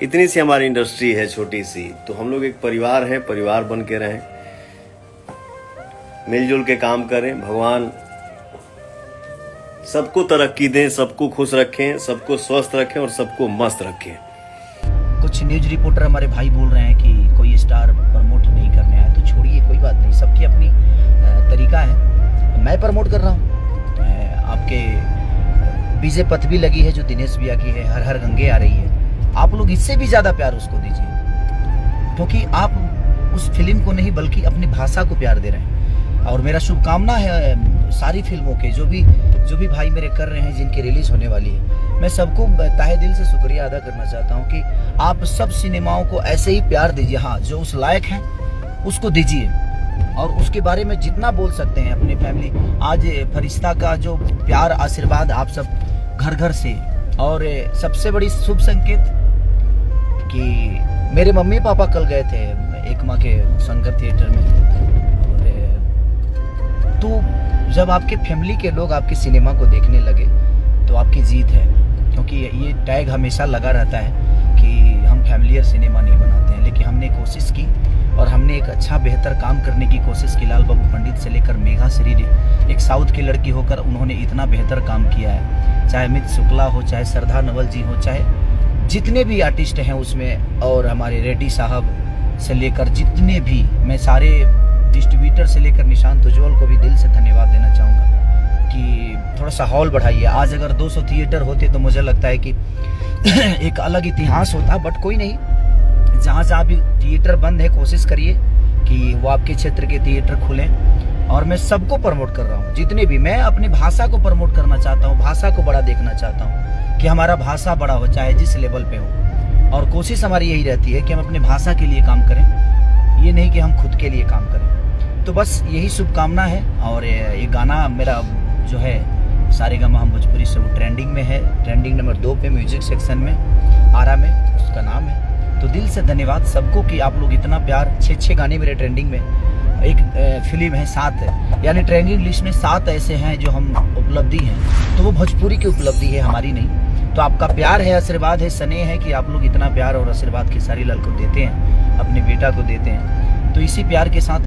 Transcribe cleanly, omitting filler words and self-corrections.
इतनी सी हमारी इंडस्ट्री है छोटी सी, तो हम लोग एक परिवार हैं, परिवार बन के रहें, मिलजुल के काम करें। भगवान सबको तरक्की दें, सबको खुश रखें, सबको स्वस्थ रखें और सबको मस्त रखें। कुछ न्यूज रिपोर्टर हमारे भाई बोल रहे हैं कि कोई स्टार प्रमोट नहीं करने आया, तो छोड़िए, कोई बात नहीं, सबकी अपनी तरीका है। मैं प्रमोट कर रहा हूँ। आपके बीजे पथ भी लगी है जो दिनेश भैया की है, हर हर गंगे आ रही है। आप लोग इससे भी ज़्यादा प्यार उसको दीजिए, क्योंकि आप उस फिल्म को नहीं बल्कि अपनी भाषा को प्यार दे रहे हैं। और मेरा शुभकामना है सारी फिल्मों के, जो भी भाई मेरे कर रहे हैं, जिनकी रिलीज होने वाली है। मैं सबको तहे दिल से शुक्रिया अदा करना चाहता हूँ कि आप सब सिनेमाओं को ऐसे ही प्यार दीजिए। हाँ, जो उस लायक हैं उसको दीजिए, और उसके बारे में जितना बोल सकते हैं अपनी फैमिली। आज फरिश्ता का जो प्यार आशीर्वाद आप सब घर घर से, और सबसे बड़ी शुभ संकेत कि मेरे मम्मी पापा कल गए थे एकमा के शंकर थिएटर में, और तो जब आपके फैमिली के लोग आपके सिनेमा को देखने लगे तो आपकी जीत है। क्योंकि ये टैग हमेशा लगा रहता है कि हम फैमिलियर सिनेमा नहीं बनाते हैं, लेकिन हमने कोशिश की और हमने एक अच्छा बेहतर काम करने की कोशिश की। लाल बाबू पंडित से लेकर मेघा श्री, एक साउथ की लड़की होकर उन्होंने इतना बेहतर काम किया है। चाहे अमित शुक्ला हो, चाहे श्रद्धा नवल जी हो, चाहे जितने भी आर्टिस्ट हैं उसमें, और हमारे रेड्डी साहब से लेकर जितने भी, मैं सारे डिस्ट्रीब्यूटर से लेकर निशांत उज्ज्वल को भी दिल से धन्यवाद देना चाहूँगा कि थोड़ा सा हॉल बढ़ाइए। आज अगर 200 थिएटर होते तो मुझे लगता है कि एक अलग इतिहास होता, बट कोई नहीं। जहाँ भी थिएटर बंद है, कोशिश करिए कि वो आपके क्षेत्र के थिएटर खुलें। और मैं सबको प्रमोट कर रहा हूँ, जितने भी, मैं अपनी भाषा को प्रमोट करना चाहता हूँ, भाषा को बड़ा देखना चाहता हूँ कि हमारा भाषा बड़ा हो, चाहे जिस लेवल पे हो। और कोशिश हमारी यही रहती है कि हम अपने भाषा के लिए काम करें, ये नहीं कि हम खुद के लिए काम करें। तो बस यही शुभकामना है। और ये गाना मेरा जो है सारेगामा हम भोजपुरी से, वो ट्रेंडिंग में है, ट्रेंडिंग नंबर 2 पे म्यूजिक सेक्शन में, आरा में उसका नाम है। तो दिल से धन्यवाद सबको कि आप लोग इतना प्यार। 6 गाने मेरे ट्रेंडिंग में, एक फिल्म है 7 है, यानी ट्रेंडिंग लिस्ट में 7 ऐसे हैं जो हम उपलब्धि हैं, तो वो भोजपुरी की उपलब्धि है, हमारी नहीं। तो आपका प्यार है, आशीर्वाद है, स्नेह है कि आप लोग इतना प्यार और आशीर्वाद खेसारी लाल को देते हैं, अपने बेटा को देते हैं। तो इसी प्यार के साथ